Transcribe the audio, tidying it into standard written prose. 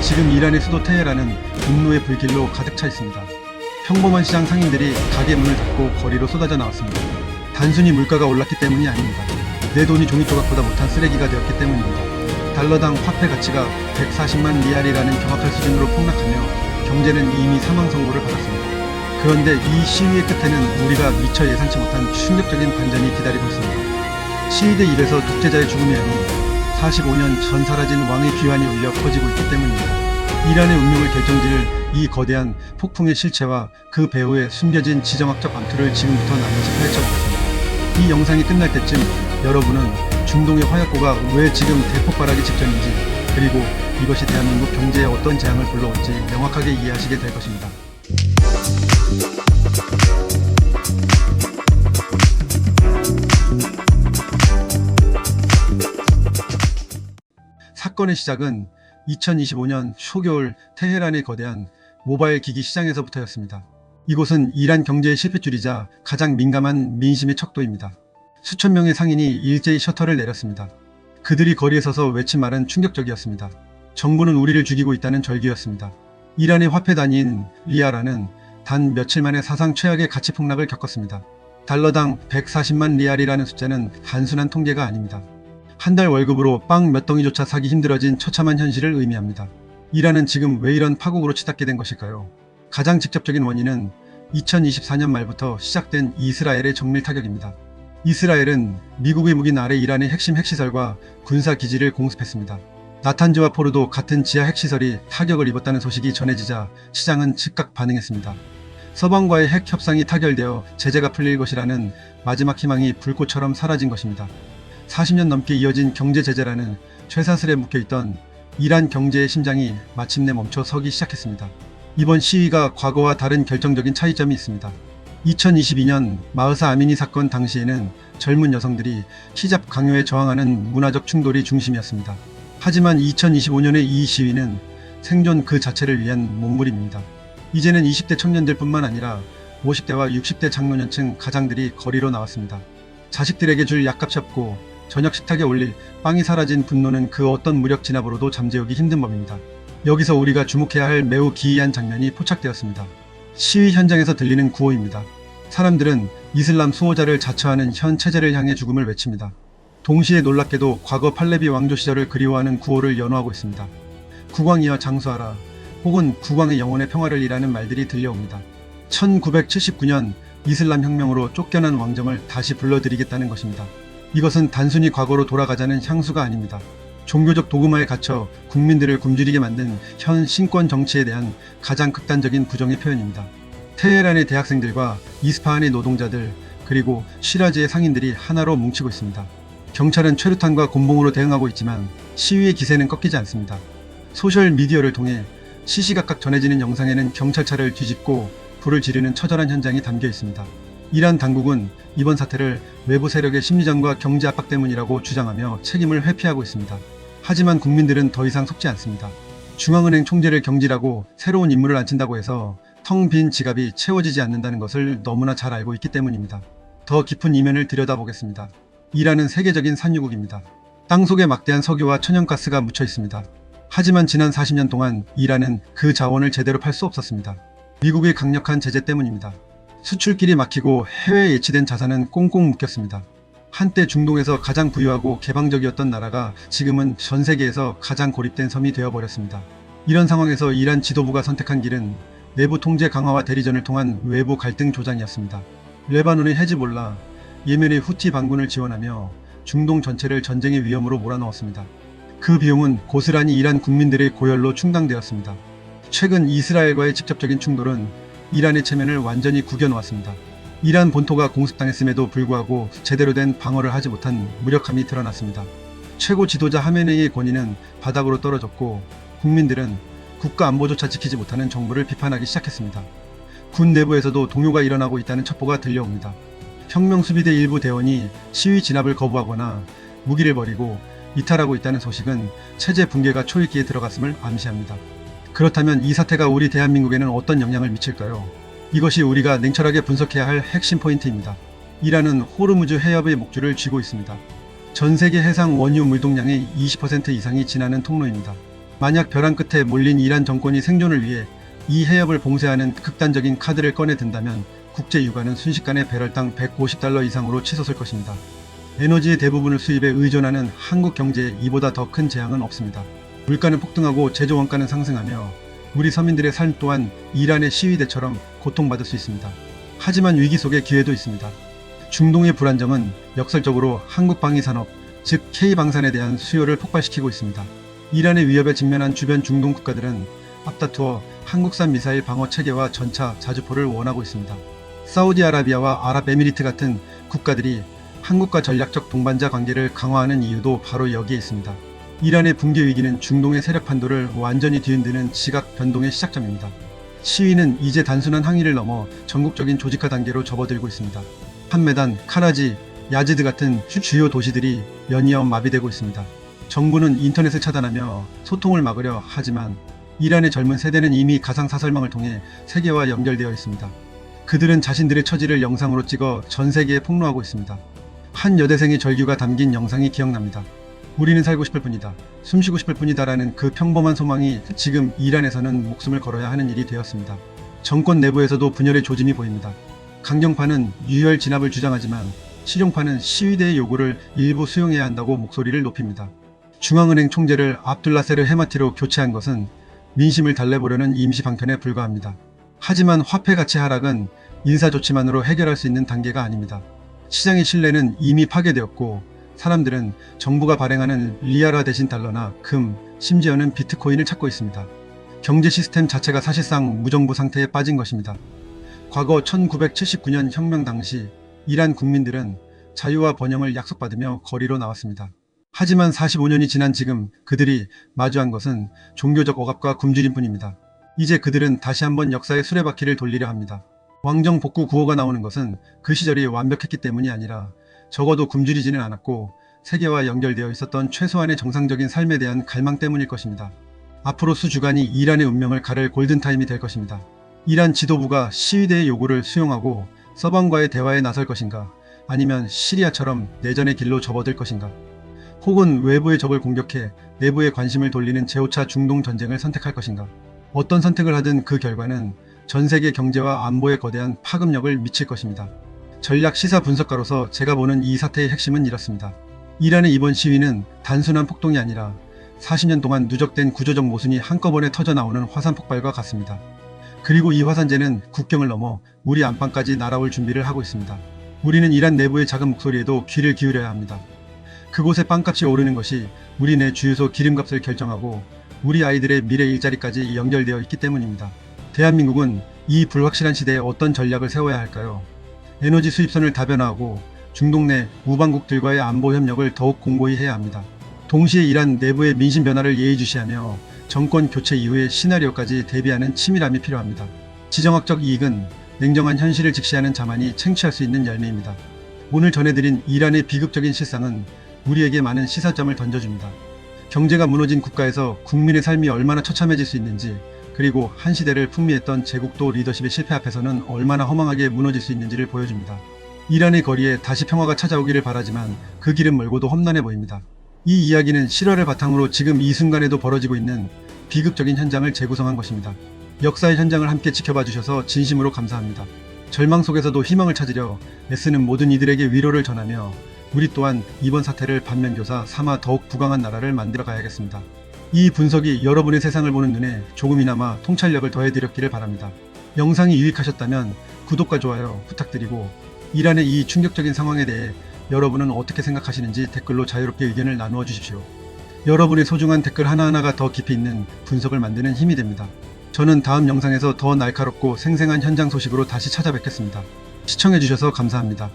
지금 이란의 수도 테헤란은 분노의 불길로 가득 차 있습니다. 평범한 시장 상인들이 가게 문을 닫고 거리로 쏟아져 나왔습니다. 단순히 물가가 올랐기 때문이 아닙니다. 내 돈이 종이 조각보다 못한 쓰레기가 되었기 때문입니다. 달러당 화폐 가치가 140만 리알이라는 경악할 수준으로 폭락하며 경제는 이미 사망 선고를 받았습니다. 그런데 이 시위의 끝에는 우리가 미처 예상치 못한 충격적인 반전이 기다리고 있습니다. 시위대 입에서 독재자의 죽음이 아닌 45년 전 사라진 왕의 귀환이 울려 퍼지고 있기 때문입니다. 이란의 운명을 결정지을 이 거대한 폭풍의 실체와 그 배후에 숨겨진 지정학적 암투를 지금부터 나눠서 파헤쳐보겠습니다. 이 영상이 끝날 때쯤 여러분은 중동의 화약고가 왜 지금 대폭발하기 직전인지, 그리고 이것이 대한민국 경제에 어떤 재앙을 불러올지 명확하게 이해하시게 될 것입니다. 사건의 시작은 2025년 초겨울 테헤란의 거대한 모바일 기기 시장에서부터였습니다. 이곳은 이란 경제의 실핏줄이자 가장 민감한 민심의 척도입니다. 수천 명의 상인이 일제히 셔터를 내렸습니다. 그들이 거리에 서서 외친 말은 충격적이었습니다. 정부는 우리를 죽이고 있다는 절규였습니다. 이란의 화폐 단위인 리알화는 단 며칠 만에 사상 최악의 가치 폭락을 겪었습니다. 달러당 140만 리알이라는 숫자는 단순한 통계가 아닙니다. 한 달 월급으로 빵 몇 덩이조차 사기 힘들어진 처참한 현실을 의미합니다. 이란은 지금 왜 이런 파국으로 치닫게 된 것일까요? 가장 직접적인 원인은 2024년 말부터 시작된 이스라엘의 정밀 타격입니다. 이스라엘은 미국의 무기 아래 이란의 핵심 핵시설과 군사기지를 공습했습니다. 나탄즈와 포르도 같은 지하 핵시설이 타격을 입었다는 소식이 전해지자 시장은 즉각 반응했습니다. 서방과의 핵 협상이 타결되어 제재가 풀릴 것이라는 마지막 희망이 불꽃처럼 사라진 것입니다. 40년 넘게 이어진 경제 제재라는 쇠사슬에 묶여있던 이란 경제의 심장이 마침내 멈춰 서기 시작했습니다. 이번 시위가 과거와 다른 결정적인 차이점이 있습니다. 2022년 마흐사 아미니 사건 당시에는 젊은 여성들이 히잡 강요에 저항하는 문화적 충돌이 중심이었습니다. 하지만 2025년의 이 시위는 생존 그 자체를 위한 몸부림입니다. 이제는 20대 청년들 뿐만 아니라 50대와 60대 장노년층 가장들이 거리로 나왔습니다. 자식들에게 줄 약값이 없고 저녁 식탁에 올릴 빵이 사라진 분노는 그 어떤 무력 진압으로도 잠재우기 힘든 법입니다. 여기서 우리가 주목해야 할 매우 기이한 장면이 포착되었습니다. 시위 현장에서 들리는 구호입니다. 사람들은 이슬람 수호자를 자처하는 현 체제를 향해 죽음을 외칩니다. 동시에 놀랍게도 과거 팔레비 왕조 시절을 그리워하는 구호를 연호하고 있습니다. 국왕이여 장수하라, 혹은 국왕의 영혼의 평화를 이라는 말들이 들려옵니다. 1979년 이슬람 혁명으로 쫓겨난 왕정을 다시 불러들이겠다는 것입니다. 이것은 단순히 과거로 돌아가자는 향수가 아닙니다. 종교적 도그마에 갇혀 국민들을 굶주리게 만든 현 신권 정치에 대한 가장 극단적인 부정의 표현입니다. 테헤란의 대학생들과 이스파한의 노동자들, 그리고 시라즈의 상인들이 하나로 뭉치고 있습니다. 경찰은 최루탄과 곤봉으로 대응하고 있지만 시위의 기세는 꺾이지 않습니다. 소셜미디어를 통해 시시각각 전해지는 영상에는 경찰차를 뒤집고 불을 지르는 처절한 현장이 담겨 있습니다. 이란 당국은 이번 사태를 외부 세력의 심리전과 경제 압박 때문이라고 주장하며 책임을 회피하고 있습니다. 하지만 국민들은 더 이상 속지 않습니다. 중앙은행 총재를 경질하고 새로운 인물을 앉힌다고 해서 텅 빈 지갑이 채워지지 않는다는 것을 너무나 잘 알고 있기 때문입니다. 더 깊은 이면을 들여다보겠습니다. 이란은 세계적인 산유국입니다. 땅속에 막대한 석유와 천연가스가 묻혀 있습니다. 하지만 지난 40년 동안 이란은 그 자원을 제대로 팔 수 없었습니다. 미국의 강력한 제재 때문입니다. 수출길이 막히고 해외에 예치된 자산은 꽁꽁 묶였습니다. 한때 중동에서 가장 부유하고 개방적이었던 나라가 지금은 전 세계에서 가장 고립된 섬이 되어버렸습니다. 이런 상황에서 이란 지도부가 선택한 길은 내부 통제 강화와 대리전을 통한 외부 갈등 조장이었습니다. 레바논의 헤즈볼라, 예멘의 후티 반군을 지원하며 중동 전체를 전쟁의 위험으로 몰아넣었습니다. 그 비용은 고스란히 이란 국민들의 고열로 충당되었습니다. 최근 이스라엘과의 직접적인 충돌은 이란의 체면을 완전히 구겨놓았습니다. 이란 본토가 공습당했음에도 불구하고 제대로 된 방어를 하지 못한 무력함이 드러났습니다. 최고 지도자 하메네이의 권위는 바닥으로 떨어졌고 국민들은 국가 안보조차 지키지 못하는 정부를 비판하기 시작했습니다. 군 내부에서도 동요가 일어나고 있다는 첩보가 들려옵니다. 혁명수비대 일부 대원이 시위 진압을 거부하거나 무기를 버리고 이탈하고 있다는 소식은 체제 붕괴가 초읽기에 들어갔음을 암시합니다. 그렇다면 이 사태가 우리 대한민국에는 어떤 영향을 미칠까요? 이것이 우리가 냉철하게 분석해야 할 핵심 포인트입니다. 이란은 호르무즈 해협의 목줄을 쥐고 있습니다. 전 세계 해상 원유 물동량의 20% 이상이 지나는 통로입니다. 만약 벼랑 끝에 몰린 이란 정권이 생존을 위해 이 해협을 봉쇄하는 극단적인 카드를 꺼내 든다면 국제 유가는 순식간에 배럴당 $150 이상으로 치솟을 것입니다. 에너지의 대부분을 수입에 의존하는 한국 경제에 이보다 더 큰 재앙은 없습니다. 물가는 폭등하고 제조 원가는 상승하며 우리 서민들의 삶 또한 이란의 시위대처럼 고통받을 수 있습니다. 하지만 위기 속에 기회도 있습니다. 중동의 불안정은 역설적으로 한국 방위산업, 즉 K방산에 대한 수요를 폭발시키고 있습니다. 이란의 위협에 직면한 주변 중동 국가들은 앞다투어 한국산 미사일 방어 체계와 전차, 자주포를 원하고 있습니다. 사우디아라비아와 아랍에미리트 같은 국가들이 한국과 전략적 동반자 관계를 강화하는 이유도 바로 여기에 있습니다. 이란의 붕괴 위기는 중동의 세력 판도를 완전히 뒤흔드는 지각 변동의 시작점입니다. 시위는 이제 단순한 항의를 넘어 전국적인 조직화 단계로 접어들고 있습니다. 한메단, 카라지, 야지드 같은 주요 도시들이 연이어 마비되고 있습니다. 정부는 인터넷을 차단하며 소통을 막으려 하지만 이란의 젊은 세대는 이미 가상사설망을 통해 세계와 연결되어 있습니다. 그들은 자신들의 처지를 영상으로 찍어 전 세계에 폭로하고 있습니다. 한 여대생의 절규가 담긴 영상이 기억납니다. 우리는 살고 싶을 뿐이다. 숨쉬고 싶을 뿐이다 라는 그 평범한 소망이 지금 이란에서는 목숨을 걸어야 하는 일이 되었습니다. 정권 내부에서도 분열의 조짐이 보입니다. 강경파는 유혈 진압을 주장하지만 실용파는 시위대의 요구를 일부 수용해야 한다고 목소리를 높입니다. 중앙은행 총재를 압둘라세르 헤마티로 교체한 것은 민심을 달래보려는 임시 방편에 불과합니다. 하지만 화폐 가치 하락은 인사조치만으로 해결할 수 있는 단계가 아닙니다. 시장의 신뢰는 이미 파괴되었고 사람들은 정부가 발행하는 리아라 대신 달러나 금, 심지어는 비트코인을 찾고 있습니다. 경제 시스템 자체가 사실상 무정부 상태에 빠진 것입니다. 과거 1979년 혁명 당시 이란 국민들은 자유와 번영을 약속받으며 거리로 나왔습니다. 하지만 45년이 지난 지금 그들이 마주한 것은 종교적 억압과 굶주림 뿐입니다. 이제 그들은 다시 한번 역사의 수레바퀴를 돌리려 합니다. 왕정 복구 구호가 나오는 것은 그 시절이 완벽했기 때문이 아니라 적어도 굶주리지는 않았고 세계와 연결되어 있었던 최소한의 정상적인 삶에 대한 갈망 때문일 것입니다. 앞으로 수주간이 이란의 운명을 가를 골든타임이 될 것입니다. 이란 지도부가 시위대의 요구를 수용하고 서방과의 대화에 나설 것인가, 아니면 시리아처럼 내전의 길로 접어들 것인가, 혹은 외부의 적을 공격해 내부에 관심을 돌리는 제5차 중동 전쟁을 선택할 것인가. 어떤 선택을 하든 그 결과는 전 세계 경제와 안보에 거대한 파급력을 미칠 것입니다. 전략 시사 분석가로서 제가 보는 이 사태의 핵심은 이렇습니다. 이란의 이번 시위는 단순한 폭동이 아니라 40년 동안 누적된 구조적 모순이 한꺼번에 터져나오는 화산 폭발과 같습니다. 그리고 이 화산재는 국경을 넘어 우리 안방까지 날아올 준비를 하고 있습니다. 우리는 이란 내부의 작은 목소리에도 귀를 기울여야 합니다. 그곳의 빵값이 오르는 것이 우리 내 주유소 기름값을 결정하고 우리 아이들의 미래 일자리까지 연결되어 있기 때문입니다. 대한민국은 이 불확실한 시대에 어떤 전략을 세워야 할까요? 에너지 수입선을 다변화하고 중동 내 우방국들과의 안보 협력을 더욱 공고히 해야 합니다. 동시에 이란 내부의 민심 변화를 예의주시하며 정권 교체 이후의 시나리오까지 대비하는 치밀함이 필요합니다. 지정학적 이익은 냉정한 현실을 직시하는 자만이 쟁취할 수 있는 열매입니다. 오늘 전해드린 이란의 비극적인 실상은 우리에게 많은 시사점을 던져줍니다. 경제가 무너진 국가에서 국민의 삶이 얼마나 처참해질 수 있는지, 그리고 한 시대를 풍미했던 제국도 리더십의 실패 앞에서는 얼마나 허망하게 무너질 수 있는지를 보여줍니다. 이란의 거리에 다시 평화가 찾아오기를 바라지만 그 길은 멀고도 험난해 보입니다. 이 이야기는 실화를 바탕으로 지금 이 순간에도 벌어지고 있는 비극적인 현장을 재구성한 것입니다. 역사의 현장을 함께 지켜봐 주셔서 진심으로 감사합니다. 절망 속에서도 희망을 찾으려 애쓰는 모든 이들에게 위로를 전하며 우리 또한 이번 사태를 반면교사 삼아 더욱 부강한 나라를 만들어 가야겠습니다. 이 분석이 여러분의 세상을 보는 눈에 조금이나마 통찰력을 더해드렸기를 바랍니다. 영상이 유익하셨다면 구독과 좋아요 부탁드리고 이란의 이 충격적인 상황에 대해 여러분은 어떻게 생각하시는지 댓글로 자유롭게 의견을 나누어 주십시오. 여러분의 소중한 댓글 하나하나가 더 깊이 있는 분석을 만드는 힘이 됩니다. 저는 다음 영상에서 더 날카롭고 생생한 현장 소식으로 다시 찾아뵙겠습니다. 시청해주셔서 감사합니다.